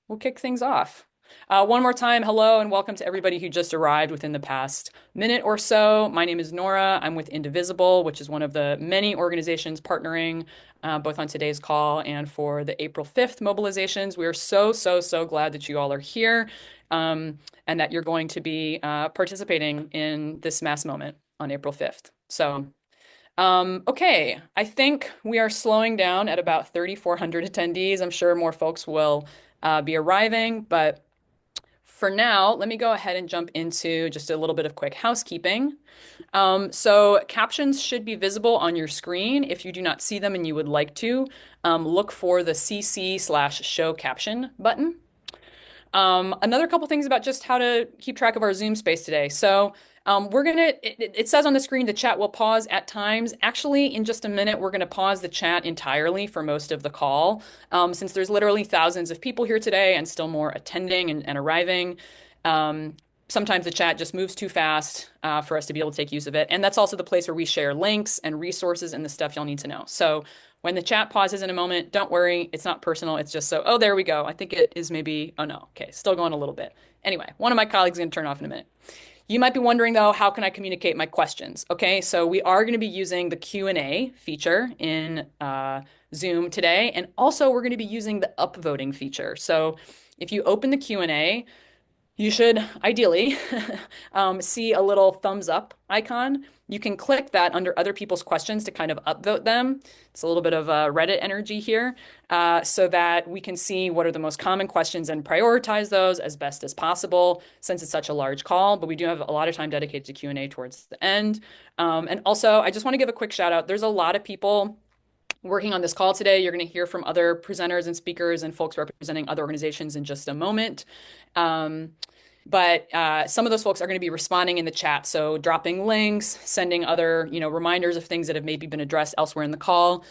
we'll kick things off. One more time, hello and welcome to everybody who just arrived within the past minute or so. My name is Nora. I'm with Indivisible, which is one of the many organizations partnering both on today's call and for the April 5th mobilizations. We are so glad that you all are here and that you're going to be participating in this mass moment on April 5th. Okay, I think we are slowing down at about 3,400 attendees. I'm sure more folks will be arriving, but for now, let me go ahead and jump into just a little bit of quick housekeeping. So captions should be visible on your screen. If you do not see them and you would like to, look for the CC/show caption button. Another couple things about just how to keep track of our Zoom space today. It says on the screen the chat will pause at times. Actually, in just a minute, we're going to pause the chat entirely for most of the call. Since there's literally thousands of people here today and still more attending and arriving. Sometimes the chat just moves too fast for us to be able to take use of it. And that's also the place where we share links and resources and the stuff y'all need to know. So when the chat pauses in a moment, don't worry. It's not personal. It's just oh, there we go. I think it is maybe, oh no. Okay, still going a little bit. Anyway, one of my colleagues is going to turn off in a minute. You might be wondering though, how can I communicate my questions? Okay, so we are going to be using the Q&A feature in Zoom today. And also we're going to be using the upvoting feature. So if you open the Q&A, you should ideally see a little thumbs up icon. You can click that under other people's questions to kind of upvote them. It's a little bit of Reddit energy here so that we can see what are the most common questions and prioritize those as best as possible since it's such a large call. But we do have a lot of time dedicated to Q&A towards the end. And also, I just want to give a quick shout out. There's a lot of people working on this call today. You're going to hear from other presenters and speakers and folks representing other organizations in just a moment. But some of those folks are going to be responding in the chat. So dropping links, sending other, reminders of things that have maybe been addressed elsewhere in the call.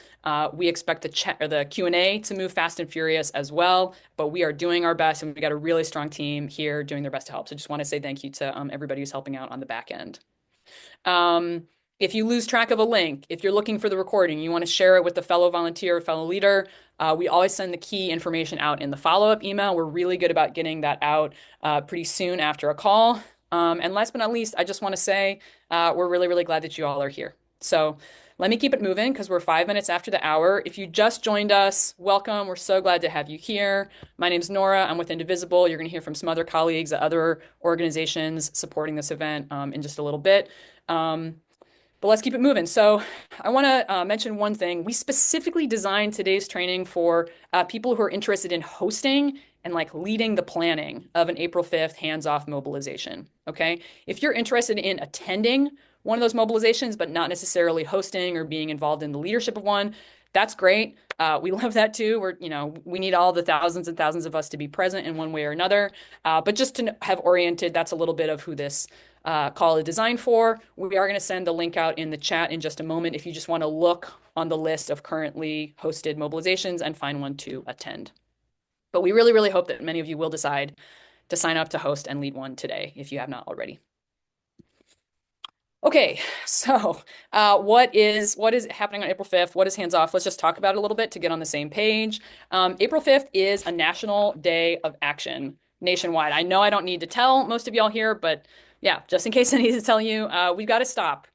We expect the chat or the Q&A to move fast and furious as well. But we are doing our best, and we got a really strong team here doing their best to help. So just want to say thank you to everybody who's helping out on the back end. If you lose track of a link, if you're looking for the recording, you want to share it with a fellow volunteer or fellow leader, we always send the key information out in the follow-up email. We're really good about getting that out pretty soon after a call. And last but not least, I just want to say we're really glad that you all are here. So let me keep it moving because we're 5 minutes after the hour. If you just joined us, welcome. We're so glad to have you here. My name's Nora. I'm with Indivisible. You're going to hear from some other colleagues at other organizations supporting this event in just a little bit. But let's keep it moving. So I want to mention one thing. We specifically designed today's training for people who are interested in hosting and leading the planning of an April 5th hands-off mobilization. Okay. If you're interested in attending one of those mobilizations, but not necessarily hosting or being involved in the leadership of one, that's great. We love that too. We need all the thousands and thousands of us to be present in one way or another. But just to have oriented, that's a little bit of who this call is designed for. We are going to send the link out in the chat in just a moment if you just want to look on the list of currently hosted mobilizations and find one to attend. But we really hope that many of you will decide to sign up to host and lead one today if you have not already. Okay, so what is happening on April 5th? What is hands off? Let's just talk about it a little bit to get on the same page. April 5th is a national day of action nationwide. I know I don't need to tell most of y'all here, but yeah, just in case I need to tell you, we've got to stop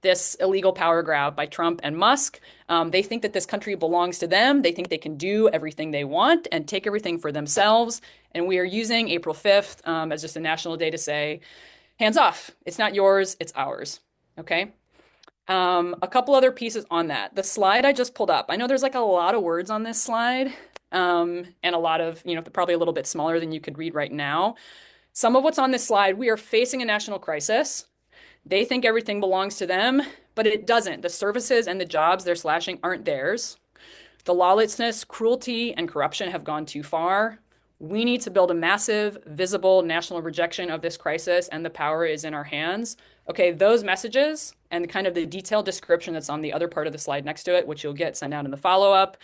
this illegal power grab by Trump and Musk. They think that this country belongs to them. They think they can do everything they want and take everything for themselves. And we are using April 5th as just a national day to say, hands off. It's not yours, it's ours. Okay. A couple other pieces on that. The slide I just pulled up. I know there's a lot of words on this slide and a lot of, probably a little bit smaller than you could read right now. Some of what's on this slide, we are facing a national crisis. They think everything belongs to them, but it doesn't. The services and the jobs they're slashing aren't theirs. The lawlessness, cruelty, and corruption have gone too far. We need to build a massive, visible national rejection of this crisis, and the power is in our hands. Okay, those messages and kind of the detailed description that's on the other part of the slide next to it, which you'll get sent out in the follow-up.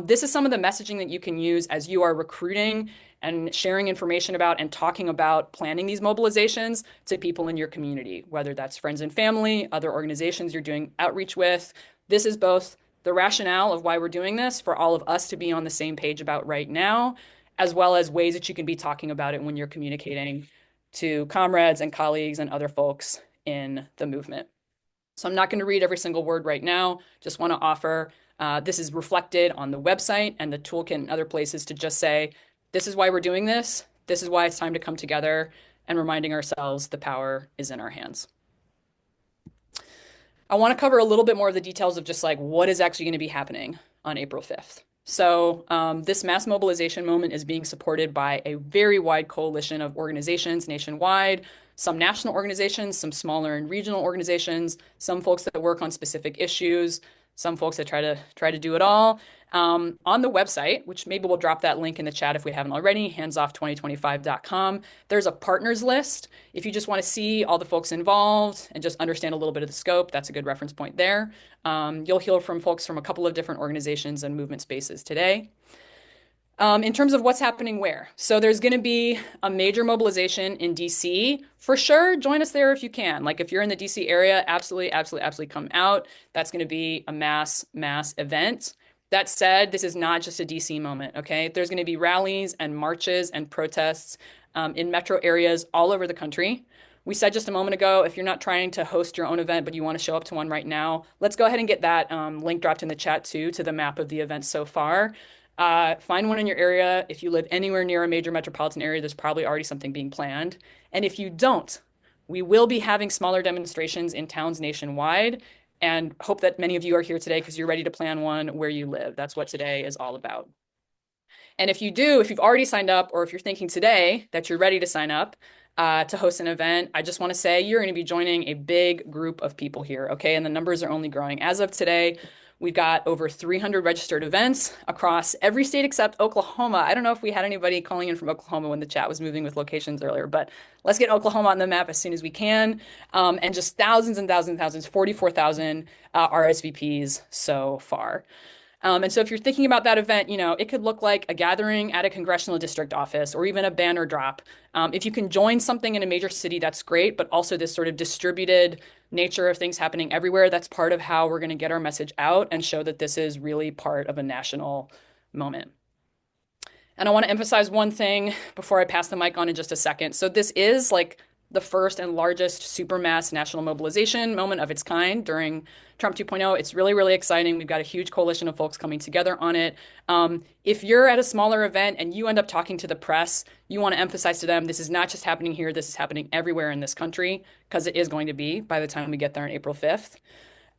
This is some of the messaging that you can use as you are recruiting and sharing information about and talking about planning these mobilizations to people in your community, whether that's friends and family, other organizations you're doing outreach with. This is both the rationale of why we're doing this for all of us to be on the same page about right now, as well as ways that you can be talking about it when you're communicating to comrades and colleagues and other folks in the movement. So I'm not going to read every single word right now. Just want to offer this is reflected on the website and the toolkit and other places to just say, this is why we're doing this. This is why it's time to come together and reminding ourselves the power is in our hands. I want to cover a little bit more of the details of just like what is actually going to be happening on April 5th. So, this mass mobilization moment is being supported by a very wide coalition of organizations nationwide, some national organizations, some smaller and regional organizations, some folks that work on specific issues, some folks that try to do it all. On the website, which maybe we'll drop that link in the chat if we haven't already, handsoff2025.com, there's a partners list. If you just want to see all the folks involved and just understand a little bit of the scope, that's a good reference point there. You'll hear from folks from a couple of different organizations and movement spaces today. In terms of what's happening where. So there's going to be a major mobilization in DC. For sure, join us there if you can. Like if you're in the DC area, absolutely, absolutely, absolutely come out. That's going to be a mass event. That said, this is not just a DC moment, okay? There's going to be rallies and marches and protests in metro areas all over the country. We said just a moment ago, if you're not trying to host your own event, but you want to show up to one right now, let's go ahead and get that link dropped in the chat too, to the map of the events so far. Find one in your area. If you live anywhere near a major metropolitan area, there's probably already something being planned. And if you don't, we will be having smaller demonstrations in towns nationwide, and hope that many of you are here today because you're ready to plan one where you live. That's what today is all about. And if you've already signed up, or if you're thinking today that you're ready to sign up to host an event, I just want to say you're going to be joining a big group of people here, okay? And the numbers are only growing. As of today, we've got over 300 registered events across every state except Oklahoma. I don't know if we had anybody calling in from Oklahoma when the chat was moving with locations earlier, but let's get Oklahoma on the map as soon as we can. And just thousands and thousands and thousands, 44,000 RSVPs so far. And so if you're thinking about that event, it could look like a gathering at a congressional district office or even a banner drop. If you can join something in a major city, that's great, but also this sort of distributed nature of things happening everywhere, that's part of how we're going to get our message out and show that this is really part of a national moment. And I want to emphasize one thing before I pass the mic on in just a second. So this is like the first and largest supermass national mobilization moment of its kind during Trump 2.0. It's really, really exciting. We've got a huge coalition of folks coming together on it. If you're at a smaller event and you end up talking to the press, you want to emphasize to them, this is not just happening here, this is happening everywhere in this country, because it is going to be by the time we get there on April 5th.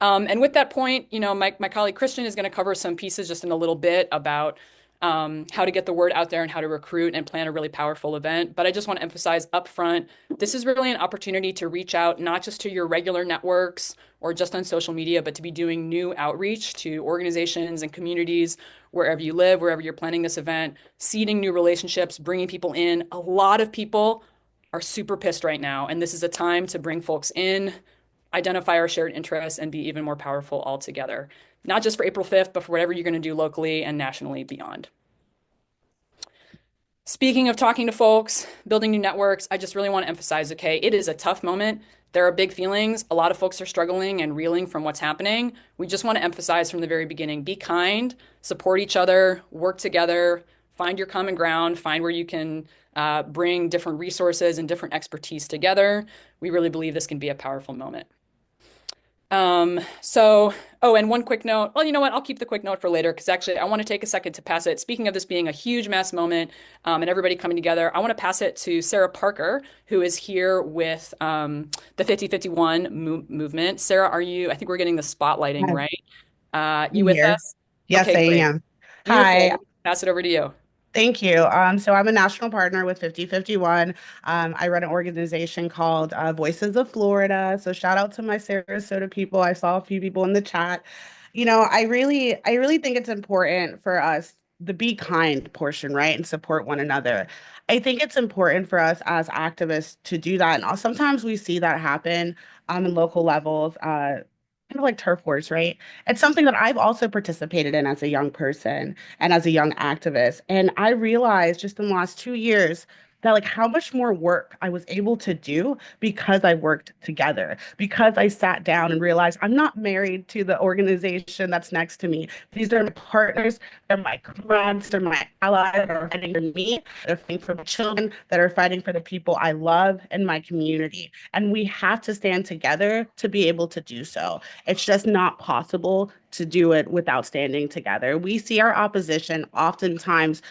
And with that point, my colleague Christian is going to cover some pieces just in a little bit about how to get the word out there and how to recruit and plan a really powerful event. But I just want to emphasize upfront, this is really an opportunity to reach out not just to your regular networks or just on social media, but to be doing new outreach to organizations and communities wherever you live, wherever you're planning this event, seeding new relationships, bringing people in. A lot of people are super pissed right now, and this is a time to bring folks in, identify our shared interests, and be even more powerful all together. Not just for April 5th, but for whatever you're going to do locally and nationally beyond. Speaking of talking to folks, building new networks, I just really want to emphasize, okay, it is a tough moment. There are big feelings. A lot of folks are struggling and reeling from what's happening. We just want to emphasize from the very beginning, be kind, support each other, work together, find your common ground, find where you can bring different resources and different expertise together. We really believe this can be a powerful moment. And one quick note. Well, you know what? I'll keep the quick note for later because actually I want to take a second to pass it. Speaking of this being a huge mass moment and everybody coming together, I want to pass it to Sarah Parker, who is here with the 5051 movement. Sarah, I think we're getting the spotlighting, Yes, right? You I'm with here. us? Yes, Okay, I great. am. Beautiful. Hi, Pass it over to you. thank you. So I'm a national partner with 5051. I run an organization called Voices of Florida. So shout out to my Sarasota people. I saw a few people in the chat. I really think it's important for us the be kind portion, right? And support one another. I think it's important for us as activists to do that. And sometimes we see that happen in local levels, kind of like turf wars, right? It's something that I've also participated in as a young person and as a young activist. And I realized just in the last 2 years, that like how much more work I was able to do because I worked together, because I sat down and realized I'm not married to the organization that's next to me. These are my partners, they're my comrades, they're my allies that are fighting for me, that are fighting for my children, that are fighting for the people I love in my community. And we have to stand together to be able to do so. It's just not possible to do it without standing together. We see our opposition oftentimes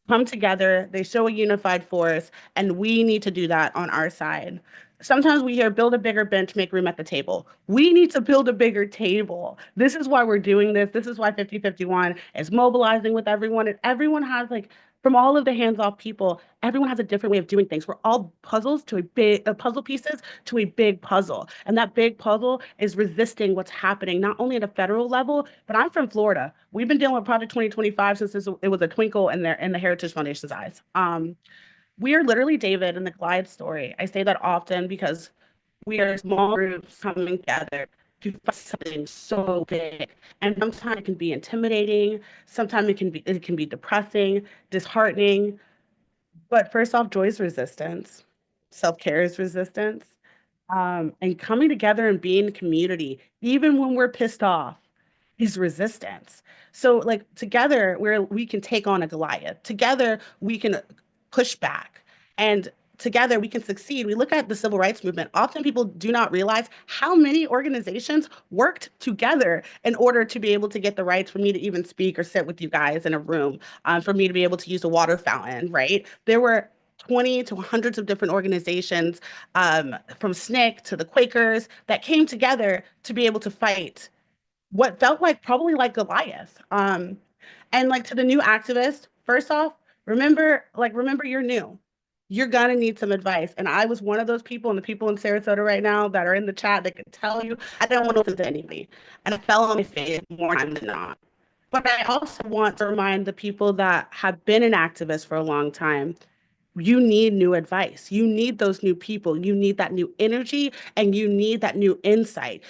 come together, they show a unified force, and we need to do that on our side. Sometimes we hear build a bigger bench, make room at the table. We need to build a bigger table. This is why we're doing this. This is why 5051 is mobilizing with everyone. And everyone has like from all of the hands-off people, everyone has a different way of doing things. We're all puzzles to a big puzzle pieces to a big puzzle. And that big puzzle is resisting what's happening, not only at a federal level, but I'm from Florida. We've been dealing with Project 2025 since it was a twinkle in the Heritage Foundation's eyes. We are literally David and the Goliath story. I say that often because we are small groups coming together to fight something so big. And sometimes it can be intimidating, sometimes it can be depressing, disheartening. But first off, joy is resistance, self-care is resistance, and coming together and being in community, even when we're pissed off, is resistance. So like together where we can take on a Goliath. Together we can push back. And together we can succeed. We look at the civil rights movement. Often people do not realize how many organizations worked together in order to be able to get the rights for me to even speak or sit with you guys in a room, for me to be able to use a water fountain, right? There were 20 to hundreds of different organizations, from SNCC to the Quakers, that came together to be able to fight what felt like probably like Goliath. And like to the new activist, first off, remember you're new. You're gonna need some advice. And I was one of those people, and the people in Sarasota right now that are in the chat that can tell you I didn't want to listen to anybody. And I fell on my face more time than not. But I also want to remind the people that have been an activist for a long time, you need new advice. You need those new people. You need that new energy and you need that new insight.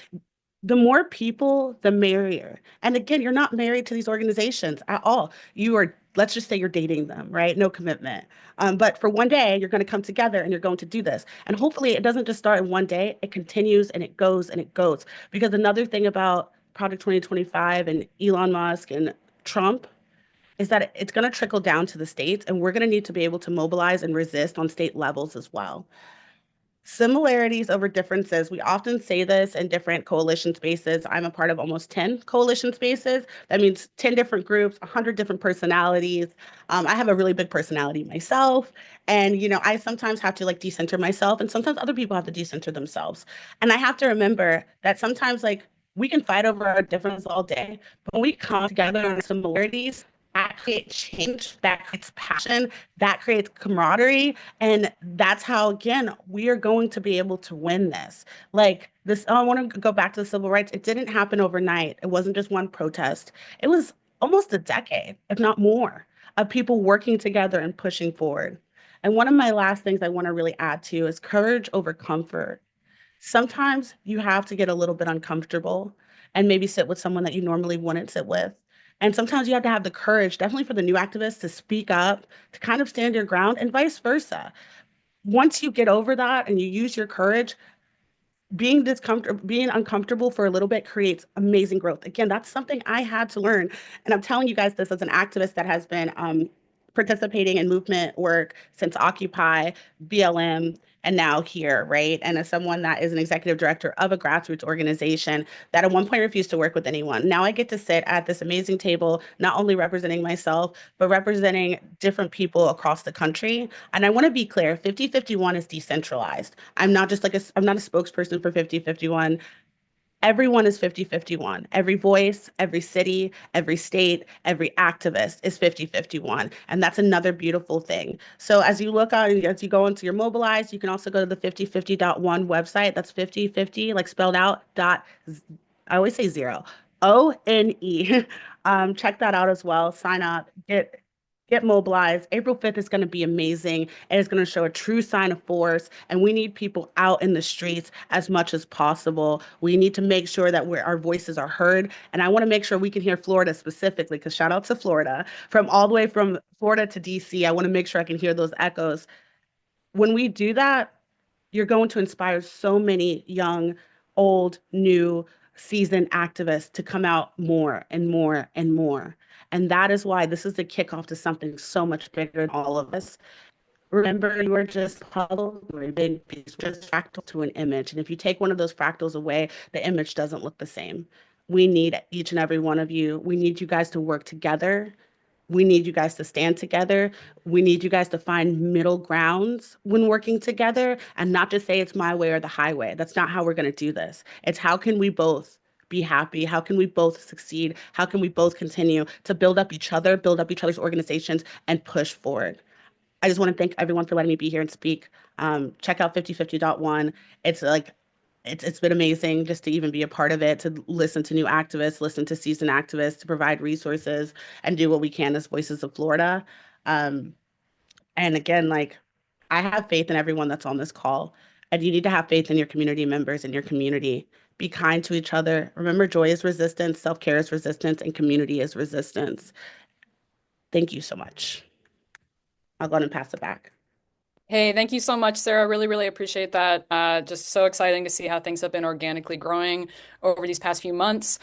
The more people, the merrier. And again, you're not married to these organizations at all. You are, let's just say you're dating them, right? No commitment. But for one day, you're going to come together and you're going to do this. And hopefully, it doesn't just start in one day, it continues and it goes and it goes. Because another thing about Project 2025 and Elon Musk and Trump is that it's going to trickle down to the states, and we're going to need to be able to mobilize and resist on state levels as well. Similarities over differences. We often say this in different coalition spaces. I'm a part of almost 10 coalition spaces. That means 10 different groups, 100 different personalities. I have a really big personality myself. And, I sometimes have to like decenter myself, and sometimes other people have to decenter themselves. And I have to remember that sometimes, like, we can fight over our differences all day, but when we come together on similarities, that creates change, that creates passion, that creates camaraderie, and that's how, again, we are going to be able to win this. Like this, I want to go back to the civil rights. It didn't happen overnight. It wasn't just one protest. It was almost a decade, if not more, of people working together and pushing forward. And one of my last things I want to really add to is courage over comfort. Sometimes you have to get a little bit uncomfortable and maybe sit with someone that you normally wouldn't sit with. And sometimes you have to have the courage, definitely for the new activists, to speak up, to kind of stand your ground, and vice versa. Once you get over that and you use your courage, being uncomfortable for a little bit creates amazing growth. Again, that's something I had to learn. And I'm telling you guys this as an activist that has been participating in movement work since Occupy, BLM, and now here, right? And as someone that is an executive director of a grassroots organization that at one point refused to work with anyone, now I get to sit at this amazing table, not only representing myself, but representing different people across the country. And I want to be clear, 5051 is decentralized. I'm not a spokesperson for 5051. Everyone is 5051. Every voice, every city, every state, every activist is 5051. And that's another beautiful thing. So as you look out, as you go into your Mobilize, you can also go to the 5050.one website. That's 5050, like spelled out, I always say zero, ONE. Check that out as well. Sign up, get mobilized. April 5th is going to be amazing, and it's going to show a true sign of force. And we need people out in the streets as much as possible. We need to make sure that our voices are heard. And I want to make sure we can hear Florida specifically, because shout out to Florida, from all the way from Florida to DC. I want to make sure I can hear those echoes. When we do that, you're going to inspire so many young, old, new, seasoned activists to come out more and more and more. And that is why this is the kickoff to something so much bigger than all of us. Remember, you are just puzzle, you're a big piece, just fractal to an image. And if you take one of those fractals away, the image doesn't look the same. We need each and every one of you. We need you guys to work together. We need you guys to stand together. We need you guys to find middle grounds when working together and not just say it's my way or the highway. That's not how we're going to do this. It's how can we both be happy? How can we both succeed? How can we both continue to build up each other, build up each other's organizations, and push forward? I just want to thank everyone for letting me be here and speak. Check out 5050.one. It's like it's been amazing just to even be a part of it, to listen to new activists, listen to seasoned activists, to provide resources and do what we can as voices of Florida. Um, and again, like I have faith in everyone that's on this call. And you need to have faith in your community members and your community. Be kind to each other. Remember, joy is resistance, self-care is resistance, and community is resistance. Thank you so much. I'll go ahead and pass it back. Hey, thank you so much, Sarah. Really, really appreciate that. Just so exciting to see how things have been organically growing over these past few months.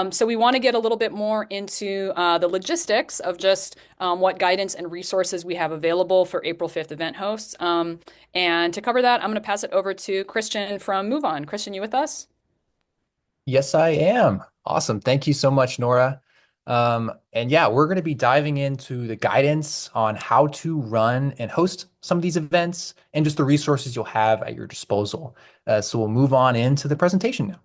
So we want to get a little bit more into the logistics of just what guidance and resources we have available for April 5th event hosts. And to cover that, I'm going to pass it over to Christian from Move On. Christian, you with us? Yes, I am. Awesome. Thank you so much, Nora. And yeah, we're going to be diving into the guidance on how to run and host some of these events and just the resources you'll have at your disposal. So we'll move on into the presentation now.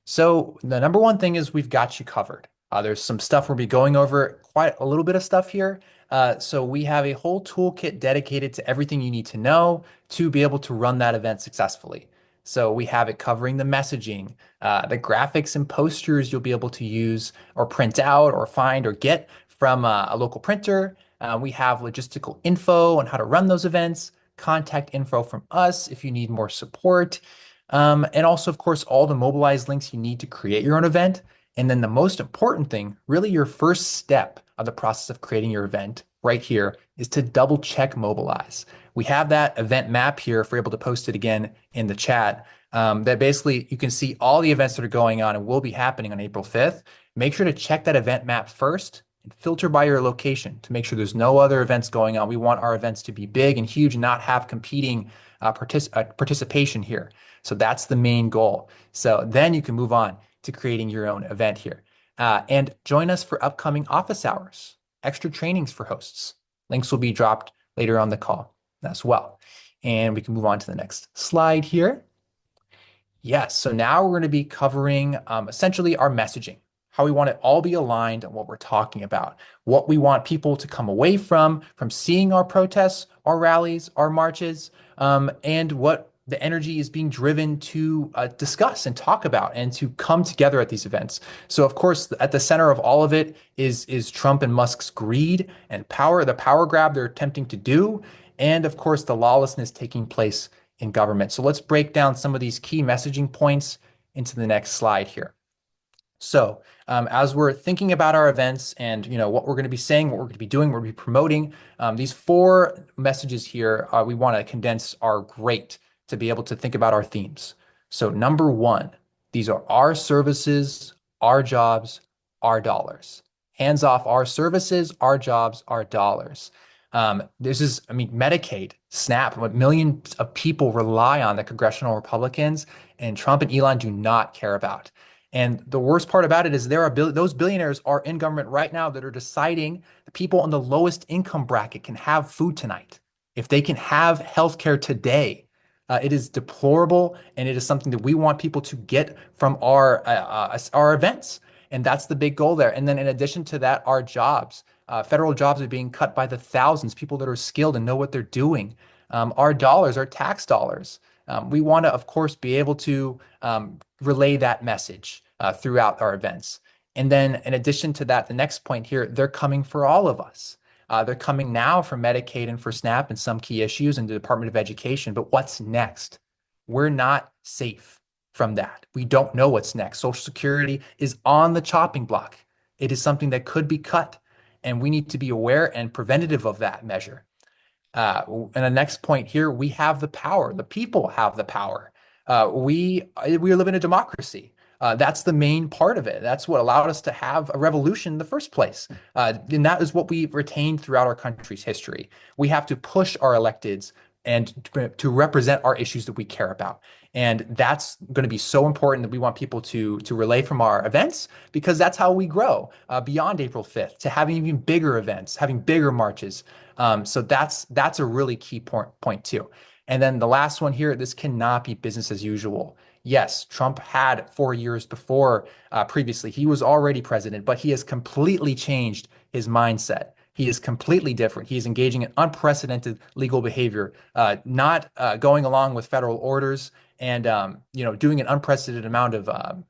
So the number one thing is we've got you covered. There's some stuff we'll be going over, quite a little bit of stuff here. So we have a whole toolkit dedicated to everything you need to know to be able to run that event successfully. So we have it covering the messaging, the graphics and posters you'll be able to use or print out or find or get from a local printer. We have logistical info on how to run those events, contact info from us if you need more support. And also, of course, all the mobilized links you need to create your own event. And then the most important thing, really your first step of the process of creating your event right here is to double check Mobilize. We have that event map here if we're able to post it again in the chat. That basically you can see all the events that are going on and will be happening on April 5th. Make sure to check that event map first and filter by your location to make sure there's no other events going on. We want our events to be big and huge and not have competing participation here. So that's the main goal. So then you can move on to creating your own event here. And join us for upcoming office hours, extra trainings for hosts. Links will be dropped later on the call as well. And we can move on to the next slide here. Yes, so now we're going to be covering essentially our messaging, how we want it all be aligned on what we're talking about, what we want people to come away from seeing our protests, our rallies, our marches, and what the energy is being driven to discuss and talk about and to come together at these events. So of course, at the center of all of it is Trump and Musk's greed and power, the power grab they're attempting to do, and of course, the lawlessness taking place in government. So let's break down some of these key messaging points into the next slide here. So as we're thinking about our events and what we're going to be saying, what we're going to be doing, we're going to be promoting, these four messages here we want to condense are great to be able to think about our themes. So number one, these are our services, our jobs, our dollars. Hands off our services, our jobs, our dollars. Medicaid, SNAP, what millions of people rely on the congressional Republicans and Trump and Elon do not care about. And the worst part about it is those billionaires are in government right now that are deciding the people on the lowest income bracket can have food tonight. If they can have healthcare today, it is deplorable, and it is something that we want people to get from our events. And that's the big goal there. And then in addition to that, our jobs. Federal jobs are being cut by the thousands, people that are skilled and know what they're doing. Our dollars, our tax dollars. We want to, of course, be able to relay that message throughout our events. And then in addition to that, the next point here, they're coming for all of us. They're coming now for Medicaid and for SNAP and some key issues in the Department of Education. But what's next? We're not safe from that. We don't know what's next. Social Security is on the chopping block. It is something that could be cut, and we need to be aware and preventative of that measure. And the next point here, we have the power. The people have the power. We live in a democracy. That's the main part of it. That's what allowed us to have a revolution in the first place. And that is what we've retained throughout our country's history. We have to push our electeds and to represent our issues that we care about. And that's going to be so important that we want people to relay from our events because that's how we grow beyond April 5th to having even bigger events, having bigger marches. So that's a really key point too. And then the last one here, this cannot be business as usual. Yes, Trump had 4 years before previously. He was already president, but he has completely changed his mindset. He is completely different. He is engaging in unprecedented legal behavior, not going along with federal orders, and doing an unprecedented amount of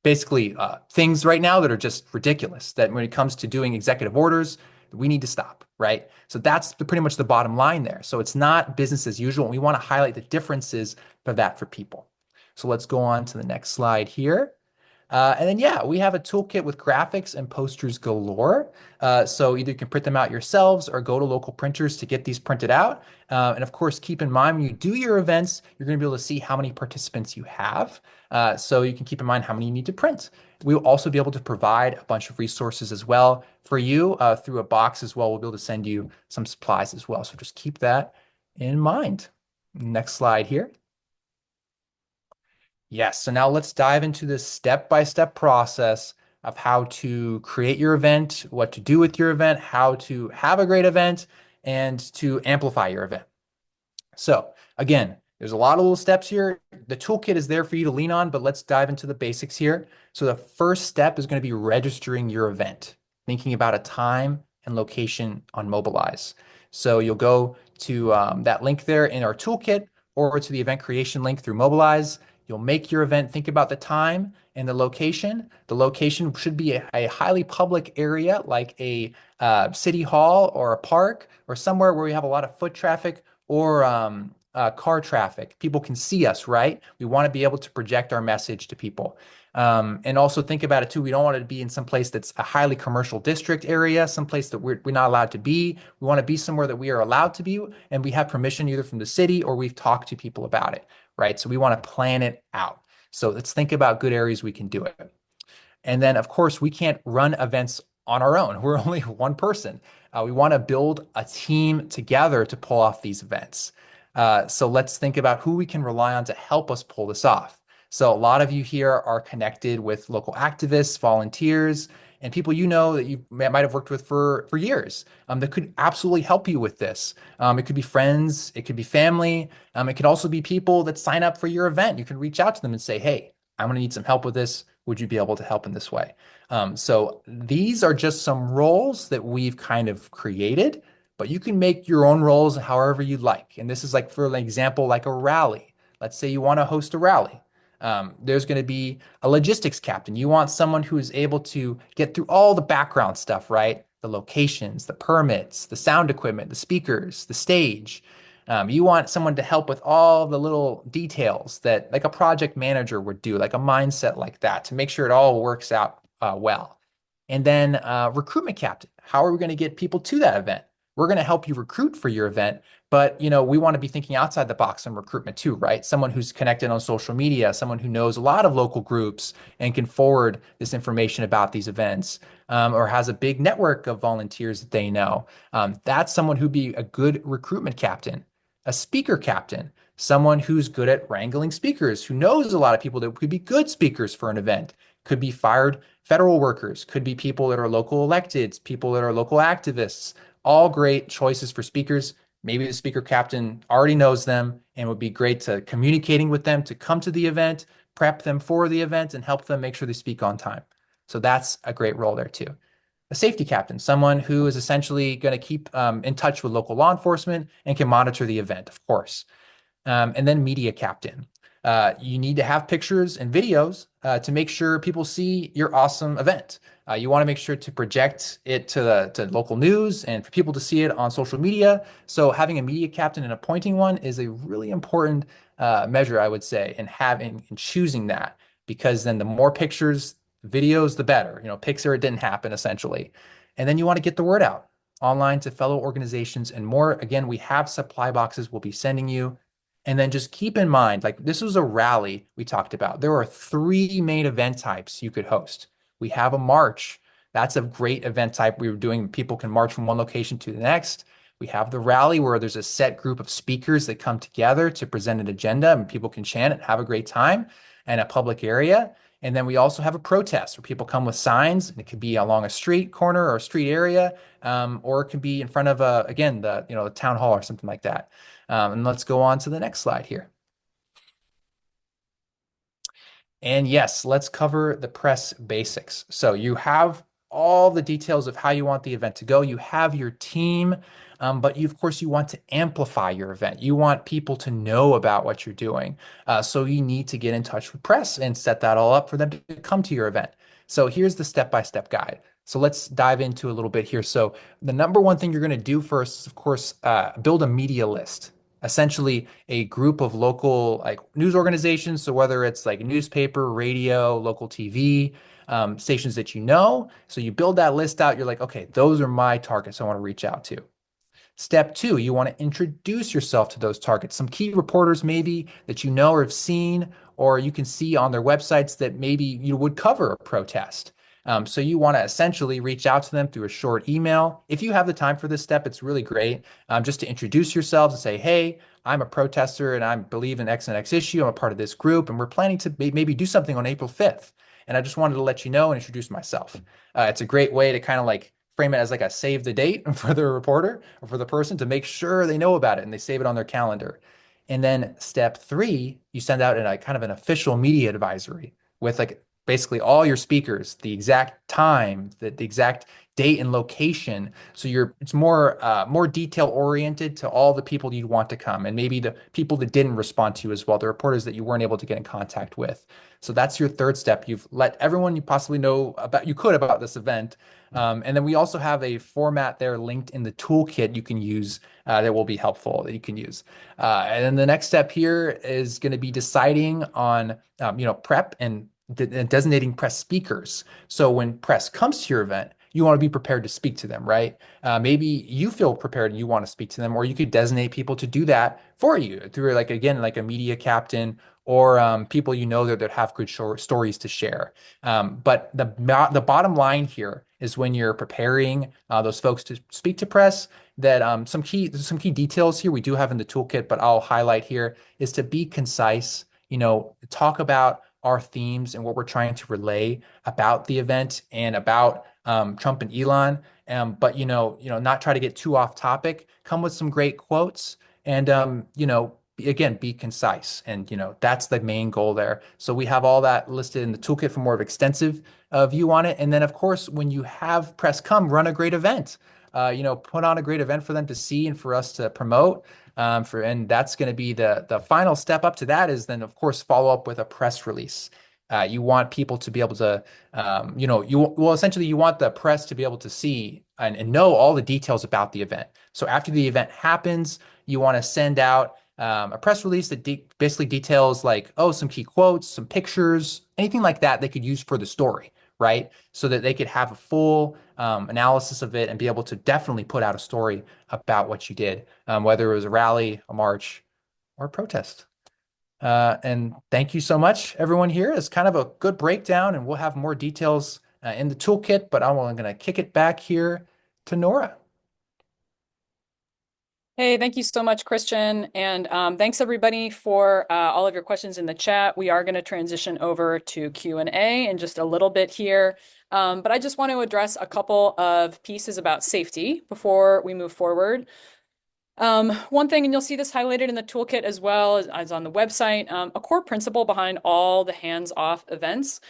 basically things right now that are just ridiculous. That when it comes to doing executive orders, we need to stop, right? So that's pretty much the bottom line there. So it's not business as usual. We want to highlight the differences for that for people. So let's go on to the next slide here. And then, yeah, we have a toolkit with graphics and posters galore. So either you can print them out yourselves or go to local printers to get these printed out. And of course, keep in mind when you do your events, you're going to be able to see how many participants you have. So you can keep in mind how many you need to print. We'll also be able to provide a bunch of resources as well for you through a box as well. We'll be able to send you some supplies as well. So just keep that in mind. Next slide here. Yes, so now let's dive into this step-by-step process of how to create your event, what to do with your event, how to have a great event, and to amplify your event. So again, there's a lot of little steps here. The toolkit is there for you to lean on, but let's dive into the basics here. So the first step is going to be registering your event, thinking about a time and location on Mobilize. So you'll go to that link there in our toolkit or to the event creation link through Mobilize. You'll make your event, think about the time and the location. The location should be a highly public area like a city hall or a park or somewhere where we have a lot of foot traffic or car traffic. People can see us, right? We want to be able to project our message to people. And also think about it too. We don't want to be in some place that's a highly commercial district area, some place that we're not allowed to be. We want to be somewhere that we are allowed to be and we have permission either from the city or we've talked to people about it, right? So we want to plan it out. So let's think about good areas we can do it. And then, of course, we can't run events on our own. We're only one person. We want to build a team together to pull off these events. So let's think about who we can rely on to help us pull this off. So a lot of you here are connected with local activists, volunteers, and people you know that you might have worked with for years that could absolutely help you with this. It could be friends, it could be family, it could also be people that sign up for your event. You can reach out to them and say, hey, I'm going to need some help with this. Would you be able to help in this way? So these are just some roles that we've kind of created, but you can make your own roles however you'd like. And this is like, for an example, like a rally. Let's say you want to host a rally. There's going to be a logistics captain. You want someone who is able to get through all the background stuff, right? The locations, the permits, the sound equipment, the speakers, the stage. You want someone to help with all the little details that like a project manager would do, like a mindset like that, to make sure it all works out well. And then recruitment captain. How are we going to get people to that event? We're going to help you recruit for your event, but we want to be thinking outside the box on recruitment too, right? Someone who's connected on social media, someone who knows a lot of local groups and can forward this information about these events, or has a big network of volunteers that they know. That's someone who'd be a good recruitment captain. A speaker captain, someone who's good at wrangling speakers, who knows a lot of people that could be good speakers for an event, could be fired federal workers, could be people that are local electeds, people that are local activists, all great choices for speakers. Maybe the speaker captain already knows them and would be great to communicating with them to come to the event, prep them for the event, and help them make sure they speak on time. So that's a great role there too. A safety captain, someone who is essentially going to keep in touch with local law enforcement and can monitor the event, of course. And then media captain. You need to have pictures and videos to make sure people see your awesome event. You want to make sure to project it to local news and for people to see it on social media. So having a media captain and appointing one is a really important measure, I would say, in choosing that, because then the more pictures, videos, the better. Picture it didn't happen essentially. And then you want to get the word out. online to fellow organizations, and more. Again, we have supply boxes we'll be sending you. And then just keep in mind, like this was a rally we talked about. There are three main event types you could host. We have a march. That's a great event type we were doing. People can march from one location to the next. We have the rally where there's a set group of speakers that come together to present an agenda and people can chant and have a great time in a public area. And then we also have a protest where people come with signs, and it could be along a street corner or a street area, or it can be in front of again the town hall or something like that. And let's go on to the next slide here. And yes, let's cover the press basics. So you have all the details of how you want the event to go. You have your team, but of course you want to amplify your event. You want people to know about what you're doing. So you need to get in touch with press and set that all up for them to come to your event. So here's the step-by-step guide. So let's dive into a little bit here. So the number one thing you're going to do first is, of course, build a media list, essentially a group of local like news organizations. So whether it's like newspaper, radio, local TV, stations that you know. So you build that list out. You're like, okay, those are my targets I want to reach out to. Step two, you want to introduce yourself to those targets. Some key reporters maybe that you know or have seen, or you can see on their websites that maybe you would cover a protest. So you want to essentially reach out to them through a short email. If you have the time for this step, it's really great, just to introduce yourselves and say, hey, I'm a protester and I believe in X and X issue. I'm a part of this group and we're planning to maybe do something on April 5th. And I just wanted to let you know and introduce myself. It's a great way to kind of like frame it as like a save the date for the reporter or for the person to make sure they know about it and they save it on their calendar. And then step three, you send out a kind of an official media advisory with like basically all your speakers, the exact time, the exact date and location. So it's more detail oriented to all the people you'd want to come and maybe the people that didn't respond to you as well, the reporters that you weren't able to get in contact with. So that's your third step. You've let everyone you possibly know about this event. And then we also have a format there linked in the toolkit you can use that will be helpful that you can use. And then the next step here is going to be deciding on prep and designating press speakers. So when press comes to your event, you want to be prepared to speak to them, right? Maybe you feel prepared and you want to speak to them, or you could designate people to do that for you through like a media captain or people you know that have good stories to share. But the bottom line here is when you're preparing those folks to speak to press, that some key details here we do have in the toolkit, but I'll highlight here is to be concise. Talk about our themes and what we're trying to relay about the event and about Trump and Elon. But not try to get too off topic. Come with some great quotes, and again, be concise. And that's the main goal there. So we have all that listed in the toolkit for more of extensive view on it. And then, of course, when you have press come, run a great event. Put on a great event for them to see and for us to promote. And that's going to be the final step up to that is then, of course, follow up with a press release. You want people to be able to, essentially, you want the press to be able to see and know all the details about the event. So after the event happens, you want to send out a press release that basically details like, some key quotes, some pictures, anything like that they could use for the story, right? So that they could have a full analysis of it and be able to definitely put out a story about what you did, whether it was a rally, a march, or a protest. And thank you so much, everyone here. It's kind of a good breakdown, and we'll have more details in the toolkit, but I'm going to kick it back here to Nora. Hey, thank you so much, Christian. And thanks everybody for all of your questions in the chat. We are going to transition over to Q&A in just a little bit here. But I just want to address a couple of pieces about safety before we move forward. One thing, and you'll see this highlighted in the toolkit as well as on the website, a core principle behind all the hands-off events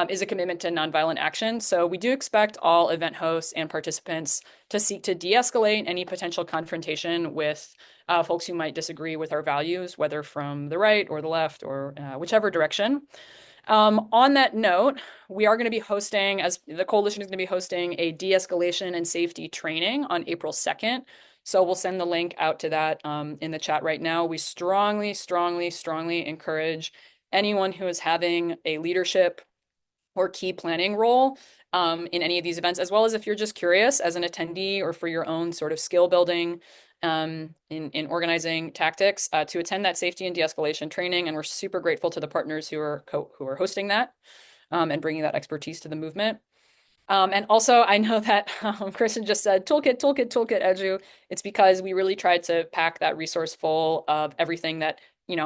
is a commitment to nonviolent action. So we do expect all event hosts and participants to seek to de-escalate any potential confrontation with folks who might disagree with our values, whether from the right or the left or whichever direction. On that note, we are going to be hosting, as the coalition is going to be hosting, a de-escalation and safety training on April 2nd. So we'll send the link out to that in the chat right now. We strongly, strongly, strongly encourage anyone who is having a leadership or key planning role in any of these events, as well as if you're just curious as an attendee or for your own sort of skill building in organizing tactics to attend that safety and de-escalation training. And we're super grateful to the partners who are hosting that and bringing that expertise to the movement. And also, I know that Kristen just said toolkit, toolkit, toolkit, Edu. It's because we really tried to pack that resource full of everything that,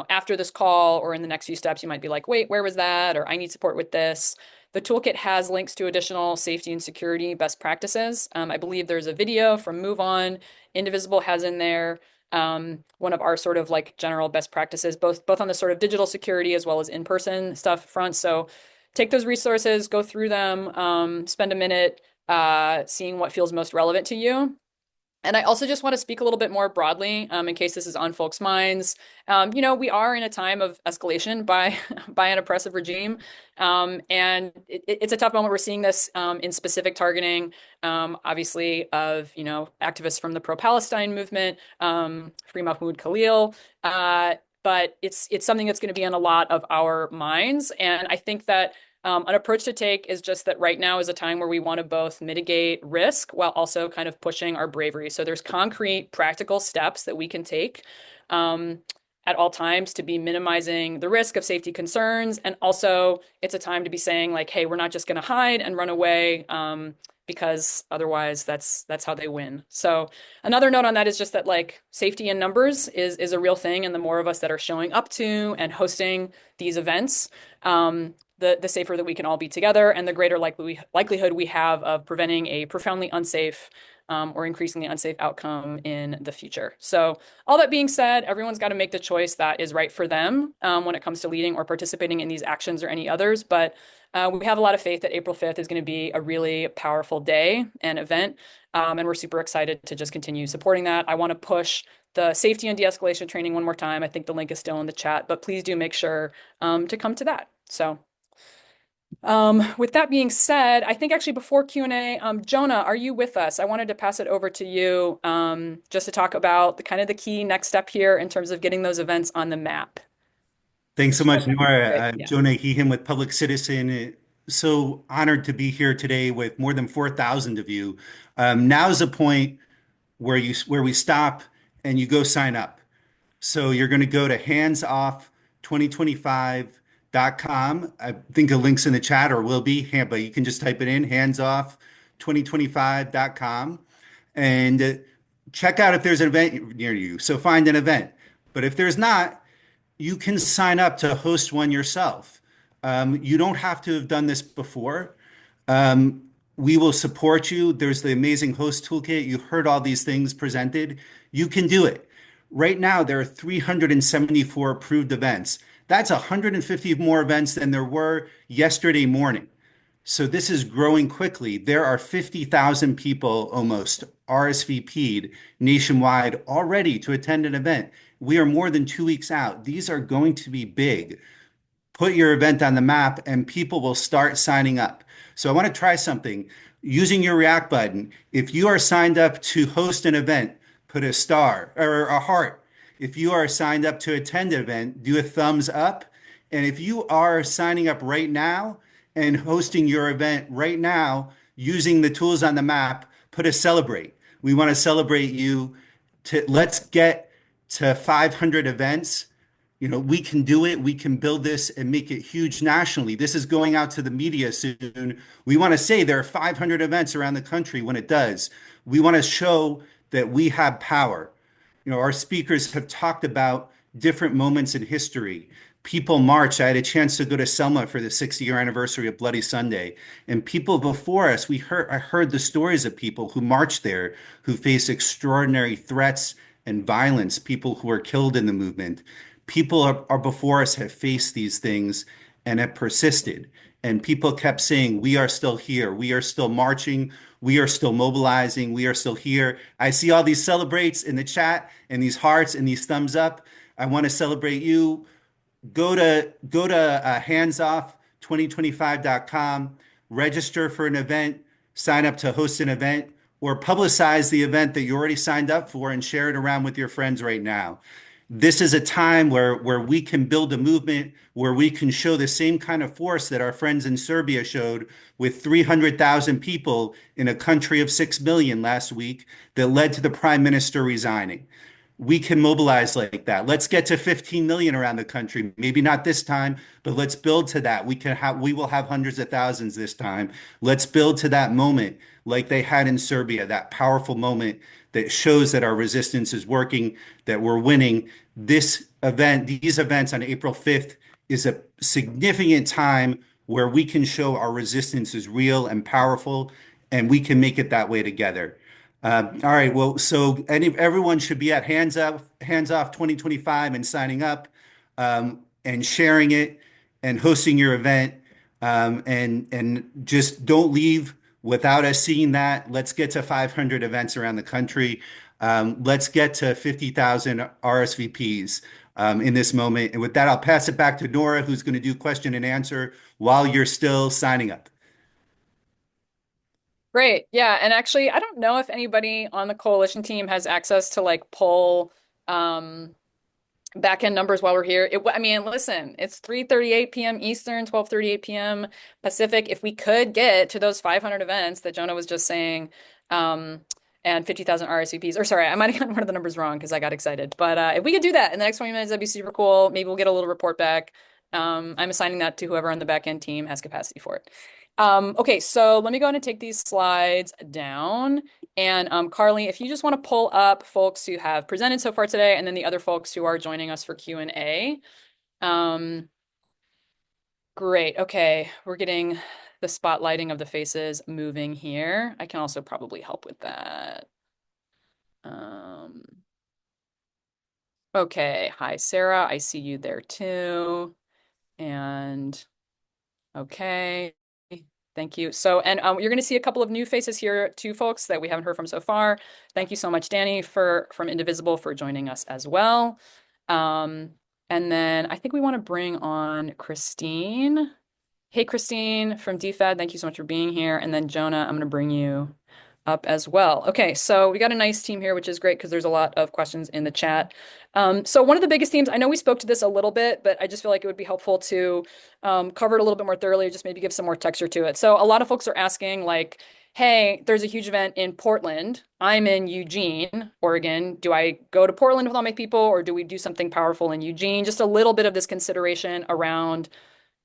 after this call or in the next few steps, you might be like, wait, where was that? Or I need support with this. The toolkit has links to additional safety and security best practices. I believe there's a video from Move On. Indivisible has in there one of our sort of like general best practices, both on the sort of digital security as well as in-person stuff front. So take those resources, go through them, spend a minute seeing what feels most relevant to you. And I also just want to speak a little bit more broadly, in case this is on folks' minds. We are in a time of escalation by by an oppressive regime, and it's a tough moment. We're seeing this in specific targeting, obviously, of activists from the pro-Palestine movement, Free Mahmoud Khalil. But it's something that's going to be on a lot of our minds, and I think that an approach to take is just that right now is a time where we want to both mitigate risk while also kind of pushing our bravery. So there's concrete, practical steps that we can take at all times to be minimizing the risk of safety concerns. And also, it's a time to be saying like, hey, we're not just going to hide and run away because otherwise that's how they win. So another note on that is just that like safety in numbers is a real thing. And the more of us that are showing up to and hosting these events, the safer that we can all be together and the greater likelihood we have of preventing a profoundly unsafe or increasingly unsafe outcome in the future. So all that being said, everyone's got to make the choice that is right for them when it comes to leading or participating in these actions or any others. But we have a lot of faith that April 5th is going to be a really powerful day and event. And we're super excited to just continue supporting that. I want to push the safety and de-escalation training one more time. I think the link is still in the chat, but please do make sure to come to that. So with that being said, I think actually before Q&A, Jonah, are you with us? I wanted to pass it over to you just to talk about the kind of the key next step here in terms of getting those events on the map. Thanks so much, Nora. Great. Yeah. Jonah Heehan with Public Citizen. So honored to be here today with more than 4,000 of you. Now's the point where we stop and you go sign up. So you're going to go to handsoff2025.com. I think a link's in the chat or will be, but you can just type it in, handsoff2025.com, and check out if there's an event near you. So find an event. But if there's not, you can sign up to host one yourself. You don't have to have done this before. We will support you. There's the amazing host toolkit. You heard all these things presented. You can do it. Right now, there are 374 approved events. That's 150 more events than there were yesterday morning. So this is growing quickly. There are 50,000 people almost RSVP'd nationwide already to attend an event. We are more than 2 weeks out. These are going to be big. Put your event on the map and people will start signing up. So I want to try something using your React button. If you are signed up to host an event, put a star or a heart. If you are signed up to attend an event, do a thumbs up. And if you are signing up right now and hosting your event right now using the tools on the map, put a celebrate. We want to celebrate you. Let's get to 500 events. We can do it. We can build this and make it huge nationally. This is going out to the media soon. We want to say there are 500 events around the country when it does. We want to show that we have power. Our speakers have talked about different moments in history. People march. I had a chance to go to Selma for the 60-year anniversary of Bloody Sunday. And people before us, I heard the stories of people who marched there, who faced extraordinary threats and violence, people who were killed in the movement. People are before us have faced these things and have persisted. And people kept saying, we are still here. We are still marching. We are still mobilizing. We are still here. I see all these celebrates in the chat and these hearts and these thumbs up. I want to celebrate you. Go to handsoff2025.com, register for an event, sign up to host an event, or publicize the event that you already signed up for and share it around with your friends right now. This is a time where we can build a movement, where we can show the same kind of force that our friends in Serbia showed with 300,000 people in a country of 6 million last week that led to the prime minister resigning. We can mobilize like that. Let's get to 15 million around the country. Maybe not this time, but let's build to that. We will have hundreds of thousands this time. Let's build to that moment like they had in Serbia, that powerful moment that shows that our resistance is working, that we're winning. These events on April 5th is a significant time where we can show our resistance is real and powerful, and we can make it that way together. All right. Well, so everyone should be at Hands Off 2025 and signing up, and sharing it and hosting your event. And just don't leave without us seeing that. Let's get to 500 events around the country. Let's get to 50,000 RSVPs in this moment. And with that, I'll pass it back to Nora, who's going to do question and answer while you're still signing up. Great. Yeah. And actually, I don't know if anybody on the coalition team has access to like pull um, back end numbers while we're here. I mean, listen, it's 3:38 p.m. Eastern, 12:38 p.m. Pacific. If we could get to those 500 events that Jonah was just saying, um, and 50,000 RSVPs, or sorry, I might have gotten one of the numbers wrong because I got excited. But if we could do that in the next 20 minutes, that'd be super cool. Maybe we'll get a little report back. I'm assigning that to whoever on the back end team has capacity for it. Okay, so let me go ahead and take these slides down. And Carly, if you just want to pull up folks who have presented so far today, and then the other folks who are joining us for Q&A. Um, great. Okay, we're getting the spotlighting of the faces moving here. I can also probably help with that. Um, okay, hi, Sarah. I see you there too. And okay. Thank you. So, and you're going to see a couple of new faces here too, folks, that we haven't heard from so far. Thank you so much, Danny, from Indivisible for joining us as well. Um, and then I think we want to bring on Christine. Hey, Christine from DFAD, thank you so much for being here. And then Jonah, I'm going to bring you up as well. Okay, so we got a nice team here, which is great because there's a lot of questions in the chat. So one of the biggest themes, I know we spoke to this a little bit, but I just feel like it would be helpful to cover it a little bit more thoroughly, just maybe give some more texture to it. So a lot of folks are asking like, hey, there's a huge event in Portland. I'm in Eugene, Oregon. Do I go to Portland with all my people or do we do something powerful in Eugene? Just a little bit of this consideration around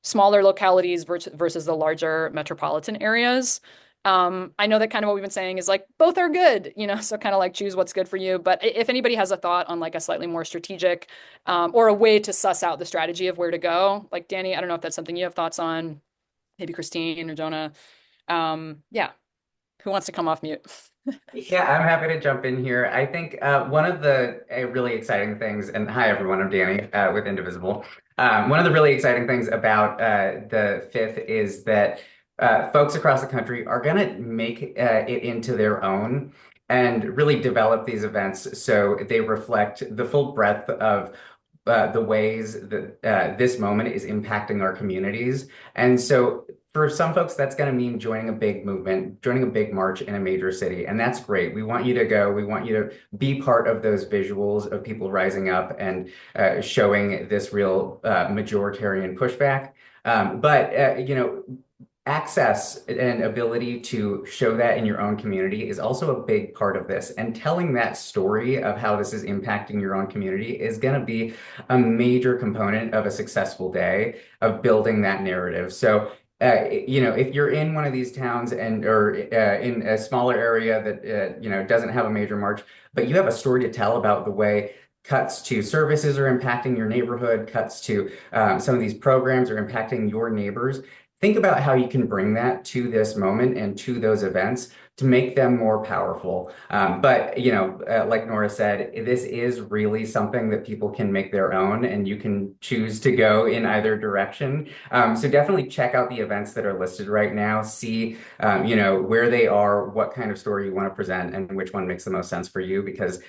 smaller localities versus the larger metropolitan areas. I know that kind of what we've been saying is like both are good, so kind of like choose what's good for you. But if anybody has a thought on like a slightly more strategic or a way to suss out the strategy of where to go, like Danny, I don't know if that's something you have thoughts on, maybe Christine or Jonah. Yeah, who wants to come off mute? Yeah, I'm happy to jump in here. I think one of the really exciting things, and hi everyone, I'm Danny with Indivisible. One of the really exciting things about the fifth is that folks across the country are going to make it into their own and really develop these events so they reflect the full breadth of the ways that this moment is impacting our communities. And so for some folks, that's going to mean joining a big movement, joining a big march in a major city. And that's great. We want you to go. We want you to be part of those visuals of people rising up and showing this real majoritarian pushback. But access and ability to show that in your own community is also a big part of this. And telling that story of how this is impacting your own community is going to be a major component of a successful day of building that narrative. So if you're in one of these towns or in a smaller area that doesn't have a major march, but you have a story to tell about the way cuts to services are impacting your neighborhood, cuts to some of these programs are impacting your neighbors. Think about how you can bring that to this moment and to those events to make them more powerful. But like Nora said, this is really something that people can make their own, and you can choose to go in either direction. So definitely check out the events that are listed right now. See, where they are, what kind of story you want to present, and which one makes the most sense for you. Because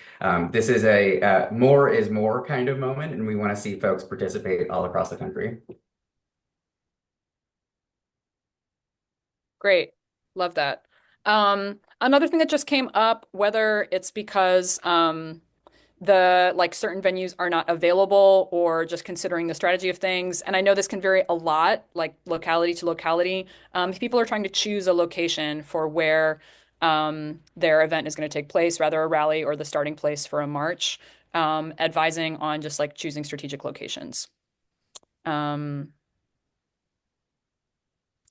this is a more is more kind of moment, and we want to see folks participate all across the country. Great. Love that. Another thing that just came up, whether it's because the like certain venues are not available or just considering the strategy of things. And I know this can vary a lot, like locality to locality. If people are trying to choose a location for where their event is going to take place, rather a rally or the starting place for a march, advising on just like choosing strategic locations. Um,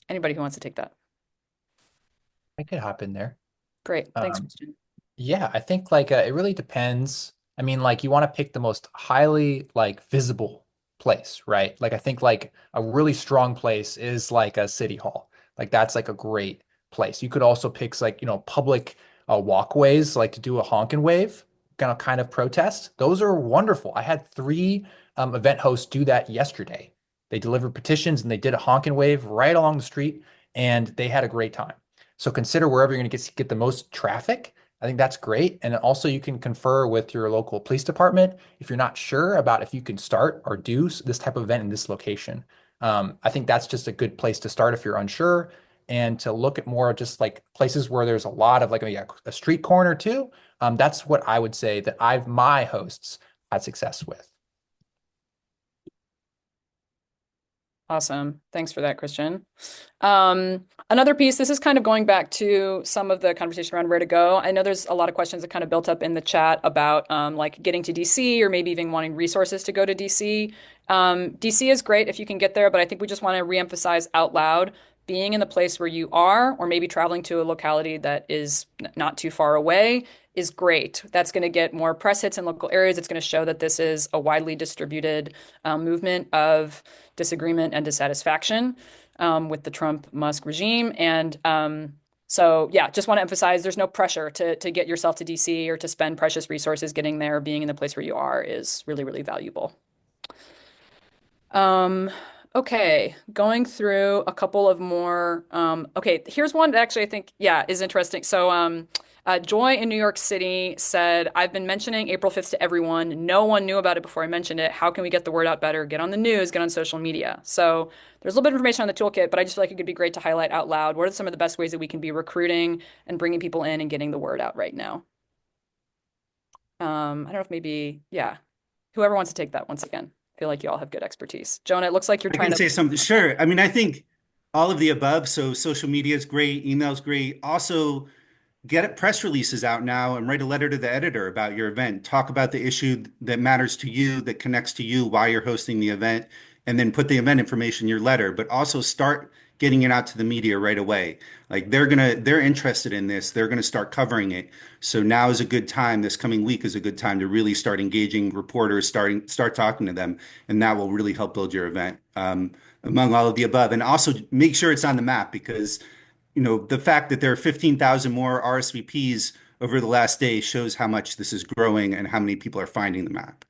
Anybody who wants to take that. I could hop in there. Great. Thanks, Um, Christian. Yeah, I think it really depends. I mean, like you want to pick the most highly like visible place, right? Like I think like a really strong place is like a city hall. Like that's like a great place. You could also pick like, public walkways like to do a honk and wave kind of protest. Those are wonderful. I had three event hosts do that yesterday. They delivered petitions and they did a honk and wave right along the street and they had a great time. So consider wherever you're going to get the most traffic. I think that's great. And also you can confer with your local police department if you're not sure about if you can start or do this type of event in this location. I think that's just a good place to start if you're unsure and to look at more just like places where there's a lot of like maybe a street corner too. That's what I would say that my hosts had success with. Awesome. Thanks for that, Christian. Another piece, this is kind of going back to some of the conversation around where to go. I know there's a lot of questions that kind of built up in the chat about like getting to DC or maybe even wanting resources to go to DC. DC is great if you can get there, but I think we just want to reemphasize out loud being in the place where you are, or maybe traveling to a locality that is not too far away is great. That's going to get more press hits in local areas. It's going to show that this is a widely distributed movement of disagreement and dissatisfaction with the Trump-Musk regime. And so, yeah, just want to emphasize there's no pressure to get yourself to DC or to spend precious resources getting there. Being in the place where you are is really, really valuable. Um, okay, going through a couple of more. Okay, here's one that actually I think, yeah, is interesting. So, Joy in New York City said, I've been mentioning April 5th to everyone. No one knew about it before I mentioned it. How can we get the word out better? Get on the news, get on social media. So there's a little bit of information on the toolkit, but I just feel like it could be great to highlight out loud. What are some of the best ways that we can be recruiting and bringing people in and getting the word out right now? I don't know if maybe, yeah, whoever wants to take that once again. I feel like you all have good expertise. Jonah, it looks like you're I trying can to. say something. Sure. I mean, I think all of the above. So social media is great, email's great. Also, get press releases out now and write a letter to the editor about your event. Talk about the issue that matters to you, that connects to you, why you're hosting the event, and then put the event information in your letter. But also start getting it out to the media right away. Like they're interested in this. They're gonna start covering it. So now is a good time. This coming week is a good time to really start engaging reporters, start talking to them, and that will really help build your event. Among all of the above, and also make sure it's on the map because the fact that there are 15,000 more RSVPs over the last day shows how much this is growing and how many people are finding the map.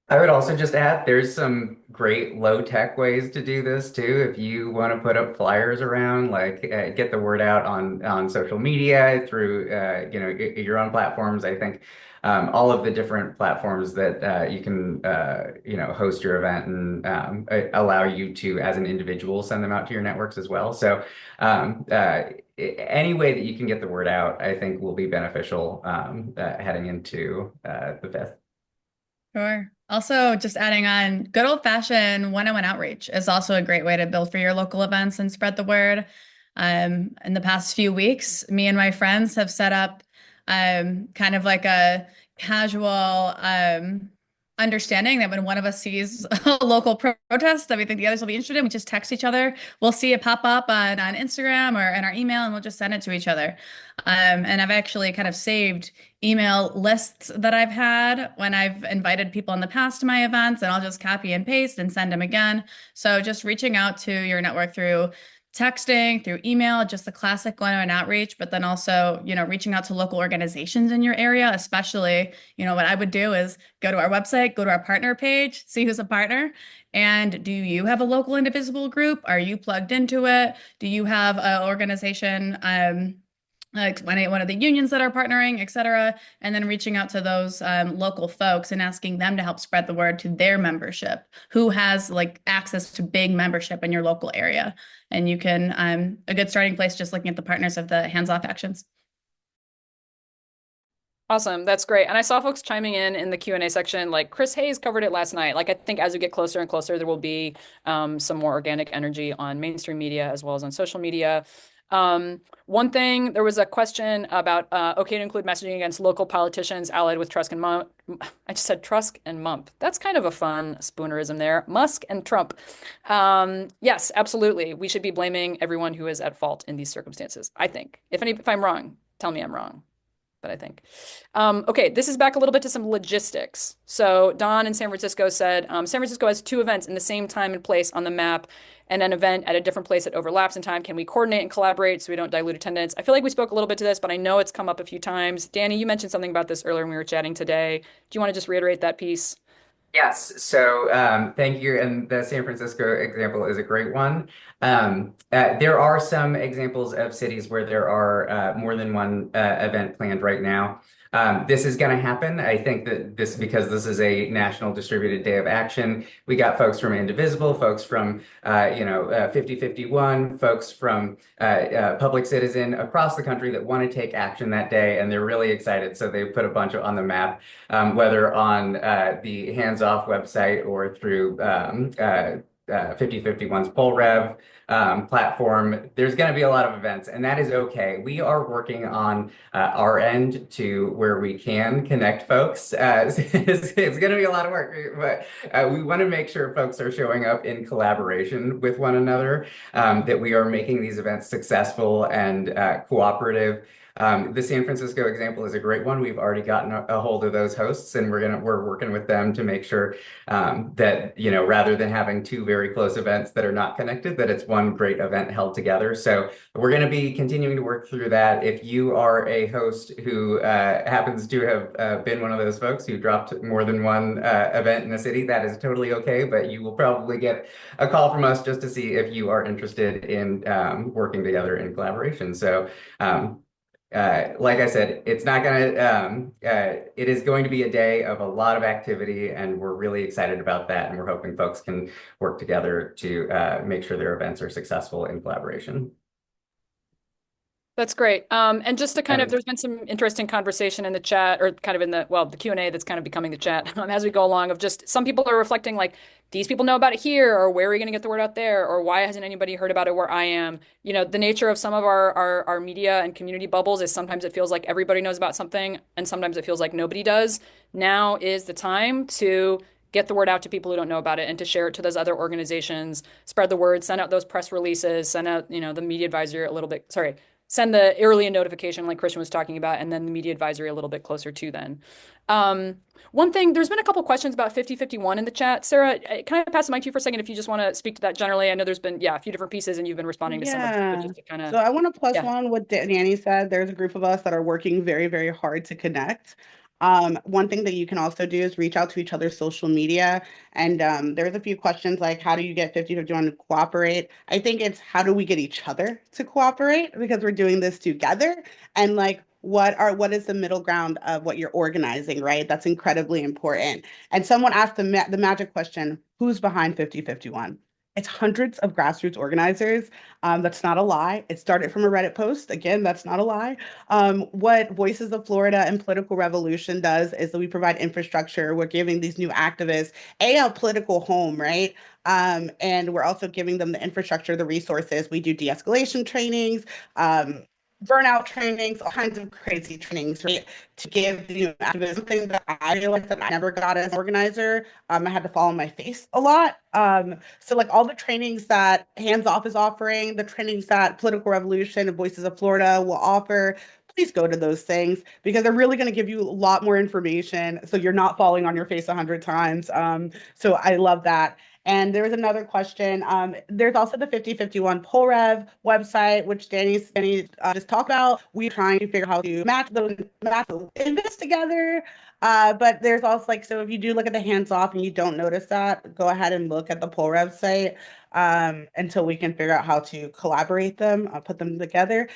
I would also just add there's some great low tech ways to do this too. If you want to put up flyers around, like get the word out on social media through your own platforms. I think all of the different platforms that you can host your event and allow you to as an individual send them out to your networks as well. So any way that you can get the word out, I think will be beneficial heading into the fifth. Sure. Also, just adding on, good old-fashioned one-on-one outreach is also a great way to build for your local events and spread the word. In the past few weeks, me and my friends have set up kind of like a casual understanding that when one of us sees a local protest that we think the others will be interested in, we just text each other. We'll see it pop up on Instagram or in our email, and we'll just send it to each other. And I've actually kind of saved email lists that I've had when I've invited people in the past to my events, and I'll just copy and paste and send them again. So just reaching out to your network through texting, through email, just the classic one-on-one outreach, but then also, reaching out to local organizations in your area, especially, what I would do is go to our website, go to our partner page, see who's a partner. And do you have a local indivisible group? Are you plugged into it? Do you have an organization, like one of the unions that are partnering, et cetera, and then reaching out to those local folks and asking them to help spread the word to their membership, who has like access to big membership in your local area. And you can, a good starting place, just looking at the partners of the hands-off actions. Awesome. That's great. And I saw folks chiming in the Q&A section, like Chris Hayes covered it last night. Like I think as we get closer and closer, there will be some more organic energy on mainstream media as well as on social media. One thing, there was a question about okay to include messaging against local politicians allied with Trusk and Mump. I just said Trusk and Mump. That's kind of a fun spoonerism there. Musk and Trump. Yes, absolutely. We should be blaming everyone who is at fault in these circumstances, I think. If I'm wrong, tell me I'm wrong, but I think. Okay, this is back a little bit to some logistics. So Don in San Francisco said San Francisco has two events in the same time and place on the map, and an event at a different place that overlaps in time. Can we coordinate and collaborate so we don't dilute attendance? I feel like we spoke a little bit to this, but I know it's come up a few times. Danny, you mentioned something about this earlier when we were chatting today. Do you want to just reiterate that piece? Yes, so thank you. And the San Francisco example is a great one. There are some examples of cities where there are more than one event planned right now. This is going to happen. I think that because this is a national distributed day of action. We got folks from Indivisible, folks from 5051, folks from Public Citizen across the country that want to take action that day, and they're really excited. So they put a bunch on the map, whether on the Hands Off website or through 5051's poll rev platform. There's going to be a lot of events, and that is okay. We are working on our end to where we can connect folks. It's going to be a lot of work, but we want to make sure folks are showing up in collaboration with one another, that we are making these events successful and cooperative. The San Francisco example is a great one. We've already gotten a hold of those hosts, and we're working with them to make sure that rather than having two very close events that are not connected, that it's one great event held together. So we're going to be continuing to work through that. If you are a host who happens to have been one of those folks who dropped more than one event in the city, that is totally okay. But you will probably get a call from us just to see if you are interested in working together in collaboration. So. Like I said, it's not going to, it is going to be a day of a lot of activity, and we're really excited about that. And we're hoping folks can work together to make sure their events are successful in collaboration. That's great. And just to there's been some interesting conversation in the chat, or kind of in the Q&A that's kind of becoming the chat as we go along, of just some people are reflecting like, these people know about it here, or where are we going to get the word out there, or why hasn't anybody heard about it where I am? The nature of some of our media and community bubbles is sometimes it feels like everybody knows about something, and sometimes it feels like nobody does. Now is the time to get the word out to people who don't know about it, and to share it to those other organizations, spread the word, send out those press releases, send out, the media advisory a little bit, sorry, send the early notification like Christian was talking about, and then the media advisory a little bit closer to then. One thing, there's been a couple questions about 5051 in the chat. Sarah, can I pass the mic to you for a second if you just want to speak to that generally? I know there's been, a few different pieces and you've been responding to some of them, but just to kind of, So I want to plus one what Danny said. There's a group of us that are working very, very hard to connect. One thing that you can also do is reach out to each other's social media. And there's a few questions like, how do you get 5051 to cooperate? I think it's how do we get each other to cooperate, because we're doing this together. And like, what is the middle ground of what you're organizing, right? That's incredibly important. And someone asked the magic question, who's behind 5051? It's hundreds of grassroots organizers. That's not a lie. It started from a Reddit post. Again, that's not a lie. What Voices of Florida and Political Revolution does is that we provide infrastructure. We're giving these new activists a political home, right? And we're also giving them the infrastructure, the resources. We do de-escalation trainings, burnout trainings, all kinds of crazy trainings, right? To give activism, something that I realized that I never got as an organizer. I had to fall on my face a lot. So like all the trainings that Hands Off is offering, the trainings that Political Revolution and Voices of Florida will offer, please go to those things, because they're really going to give you a lot more information so you're not falling on your face 100 times. So I love that. And there was another question. There's also the 5051 poll rev website, which Danny just talked about. We're trying to figure out how to match those events together. But there's also so if you do look at the Hands Off and you don't notice that, go ahead and look at the poll rev site until we can figure out how to collaborate them, put them together.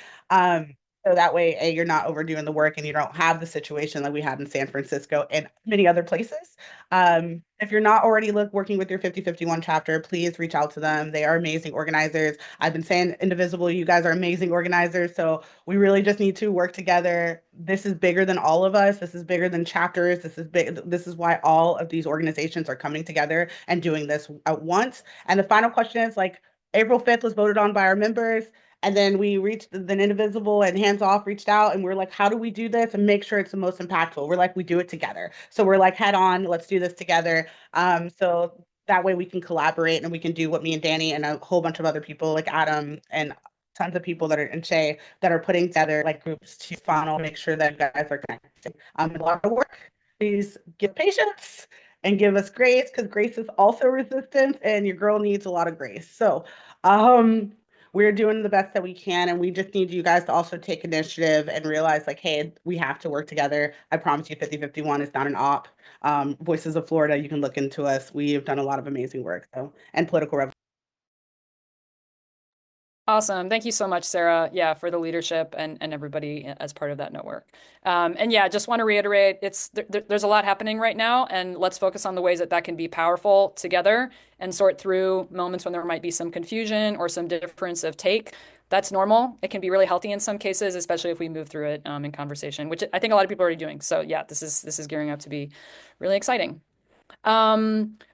So that way, A, you're not overdoing the work and you don't have the situation that we had in San Francisco and many other places. If you're not already working with your 5051 chapter, please reach out to them. They are amazing organizers. I've been saying Indivisible, you guys are amazing organizers. So we really just need to work together. This is bigger than all of us. This is bigger than chapters. This is big. This is why all of these organizations are coming together and doing this at once. And the final question is like, April 5th was voted on by our members. And then we reached the Indivisible and Hands Off reached out and we're like, how do we do this and make sure it's the most impactful? We're like, we do it together. So we're like, head on, let's do this together. So that way we can collaborate and we can do what me and Danny and a whole bunch of other people like Adam and tons of people that are in Shay that are putting together like groups to funnel, make sure that you guys are connected. A lot of work. Please give patience and give us grace because grace is also resistance and your girl needs a lot of grace. So we're doing the best that we can and we just need you guys to also take initiative and realize like, hey, we have to work together. I promise you 5051 is not an op. Voices of Florida, you can look into us. We've done a lot of amazing work. So and political revolution. Awesome. Thank you so much, Sarah. Yeah, for the leadership and everybody as part of that network. And yeah, just want to reiterate, there's a lot happening right now, and let's focus on the ways that that can be powerful together and sort through moments when there might be some confusion or some difference of take. That's normal. It can be really healthy in some cases, especially if we move through it in conversation, which I think a lot of people are already doing. So yeah, this is gearing up to be really exciting.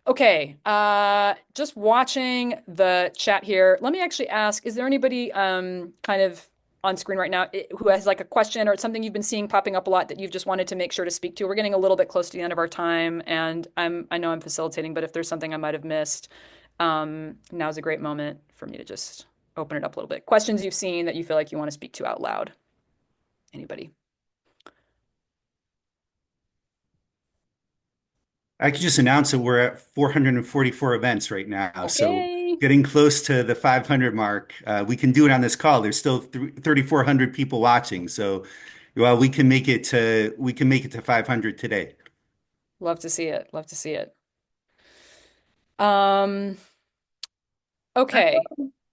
Okay. Just watching the chat here. Let me actually ask, is there anybody kind of on screen right now who has like a question or something you've been seeing popping up a lot that you've just wanted to make sure to speak to? We're getting a little bit close to the end of our time, and I know I'm facilitating, but if there's something I might have missed, now's a great moment for me to just open it up a little bit. Questions you've seen that you feel like you want to speak to out loud. Anybody? I could just announce that we're at 444 events right now. So Okay. getting close to the 500 mark. We can do it on this call. There's still 3,400 people watching. So, well, we can make it to 500 today. Love to see it. Love to see it. Um, okay.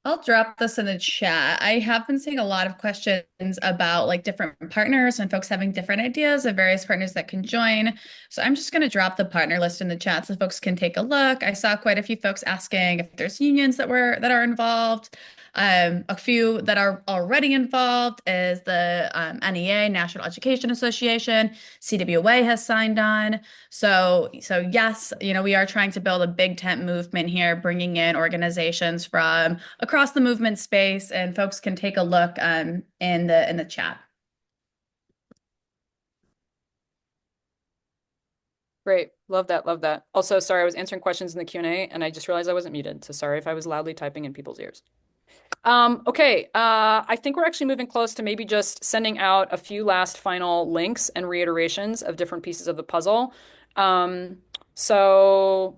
I'll drop this in the chat. I have been seeing a lot of questions about like different partners and folks having different ideas of various partners that can join. So I'm just going to drop the partner list in the chat so folks can take a look. I saw quite a few folks asking if there's unions that are involved. A few that are already involved is the NEA, National Education Association. CWA has signed on. So yes, we are trying to build a big tent movement here, bringing in organizations from across the movement space, and folks can take a look in the chat. Great. Love that. Love that. Also, sorry, I was answering questions in the Q&A and I just realized I wasn't muted. So sorry if I was loudly typing in people's ears. Okay. I think we're actually moving close to maybe just sending out a few last final links and reiterations of different pieces of the puzzle. So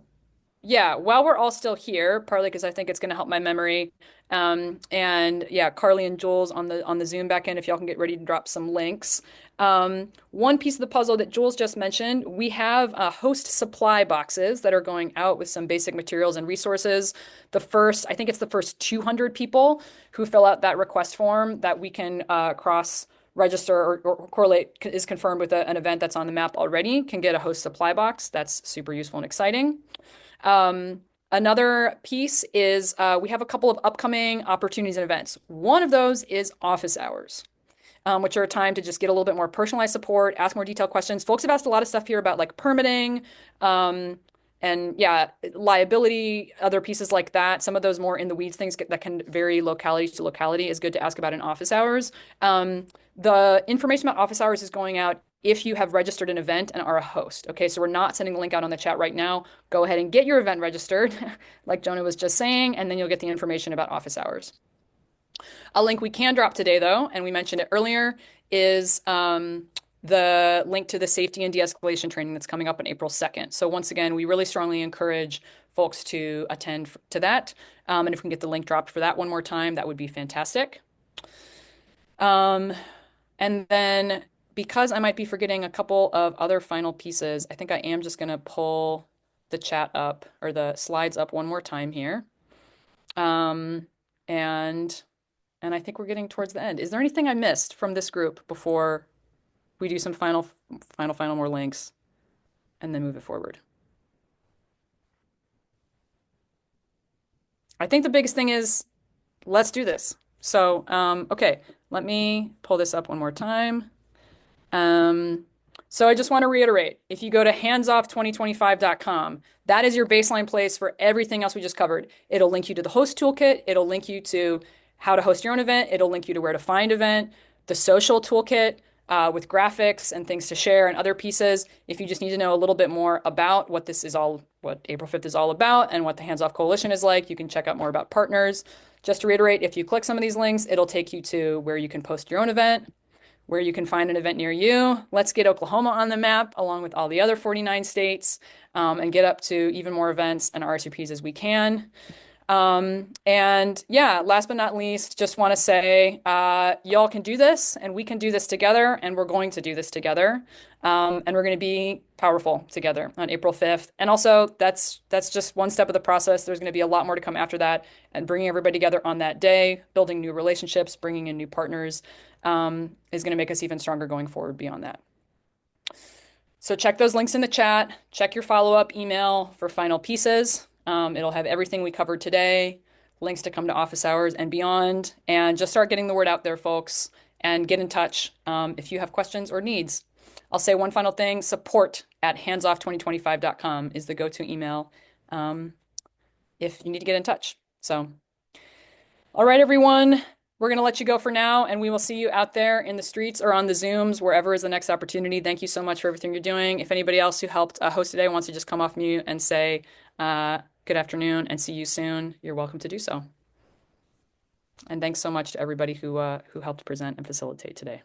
yeah, while we're all still here, partly because I think it's going to help my memory. And yeah, Carly and Jules on the Zoom back end, if y'all can get ready to drop some links. One piece of the puzzle that Jules just mentioned, we have host supply boxes that are going out with some basic materials and resources. I think it's the first 200 people who fill out that request form that we can cross register or correlate is confirmed with an event that's on the map already can get a host supply box. That's super useful and exciting. Another piece is we have a couple of upcoming opportunities and events. One of those is office hours, which are a time to just get a little bit more personalized support, ask more detailed questions. Folks have asked a lot of stuff here about like permitting, and yeah, liability, other pieces like that. Some of those more in the weeds things that can vary locality to locality is good to ask about in office hours. The information about office hours is going out if you have registered an event and are a host. Okay, so we're not sending the link out on the chat right now. Go ahead and get your event registered, like Jonah was just saying, and then you'll get the information about office hours. A link we can drop today, though, and we mentioned it earlier, is the link to the safety and de-escalation training that's coming up on April 2nd. So once again, we really strongly encourage folks to attend to that. And if we can get the link dropped for that one more time, that would be fantastic. And then because I might be forgetting a couple of other final pieces, I think I am just going to pull the chat up or the slides up one more time here. And And I think we're getting towards the end. Is there anything I missed from this group before we do some final more links and then move it forward? I think the biggest thing is let's do this. So, okay, let me pull this up one more time. So I just want to reiterate, if you go to handsoff2025.com, that is your baseline place for everything else we just covered. It'll link you to the host toolkit. It'll link you to how to host your own event. It'll link you to where to find event, the social toolkit with graphics and things to share and other pieces. If you just need to know a little bit more about what this is all, what April 5th is all about and what the Hands Off Coalition is like, you can check out more about partners. Just to reiterate, if you click some of these links, it'll take you to where you can post your own event, where you can find an event near you. Let's get Oklahoma on the map along with all the other 49 states and get up to even more events and RSVPs as we can. And yeah, last but not least, just want to say y'all can do this and we can do this together and we're going to do this together. And we're going to be powerful together on April 5th. And also that's just one step of the process. There's going to be a lot more to come after that and bringing everybody together on that day, building new relationships, bringing in new partners is going to make us even stronger going forward beyond that. So check those links in the chat, check your follow-up email for final pieces. It'll have everything we covered today, links to come to office hours and beyond, and just start getting the word out there, folks, and get in touch if you have questions or needs. I'll say one final thing, support@handsoff2025.com is the go-to email if you need to get in touch. So, all right, everyone, we're going to let you go for now, and we will see you out there in the streets or on the Zooms, wherever is the next opportunity. Thank you so much for everything you're doing. If anybody else who helped host today wants to just come off mute and say good afternoon and see you soon, you're welcome to do so. And thanks so much to everybody who helped present and facilitate today.